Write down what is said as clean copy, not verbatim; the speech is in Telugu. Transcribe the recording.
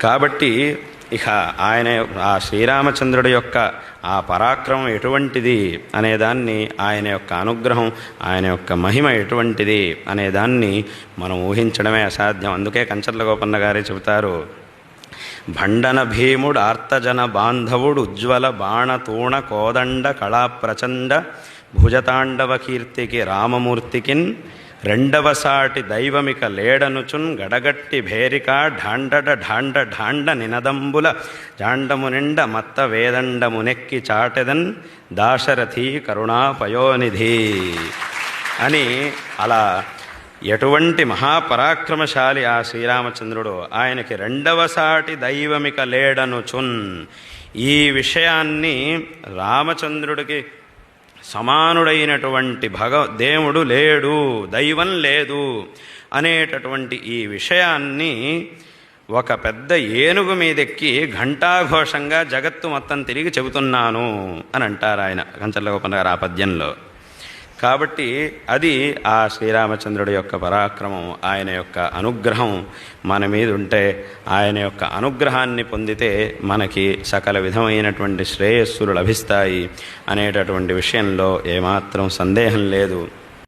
కాబట్టి ఇక ఆయన ఆ శ్రీరామచంద్రుడి యొక్క ఆ పరాక్రమం ఎటువంటిది అనేదాన్ని, ఆయన యొక్క అనుగ్రహం, ఆయన యొక్క మహిమ ఎటువంటిది అనేదాన్ని మనం ఊహించడమే అసాధ్యం. అందుకే కంచర్ల గోపన్న గారే చెబుతారు, భండన భీముడు ఆర్తజన బాంధవుడు ఉజ్వల బాణతూణ కోదండ కళా ప్రచండ భుజతాండవ కీర్తికి రామమూర్తికిన్ రెండవ సాటి దైవమిక లేడనుచున్ గడగట్టి భేరిక ఢాండడ ఢాండ ఢాండ నినదంబుల జాండము నిండ మత్త వేదండమునెక్కి చాటెదన్ దాశరథి కరుణాపయోనిధి అని అలా ఎటువంటి మహాపరాక్రమశాలి ఆ శ్రీరామచంద్రుడు. ఆయనకి రెండవ సాటి దైవమిక లేడనుచున్, ఈ విషయాన్ని రామచంద్రుడికి సమానుడైనటువంటి దేవుడు లేడు, దైవం లేదు అనేటటువంటి ఈ విషయాన్ని ఒక పెద్ద ఏనుగు మీదెక్కి ఘంటాఘోషంగా జగత్తు మొత్తం తిరిగి చెబుతున్నాను అని అంటారు ఆయన కంచర్ల గోపన్న గారు ఆ పద్యంలో. కాబట్టి అది ఆ శ్రీరామచంద్రుడి యొక్క పరాక్రమం, ఆయన యొక్క అనుగ్రహం మన మీద ఉంటే, ఆయన యొక్క అనుగ్రహాన్ని పొందితే మనకి సకల విధమైనటువంటి శ్రేయస్సులు లభిస్తాయి అనేటటువంటి విషయంలో ఏమాత్రం సందేహం లేదు.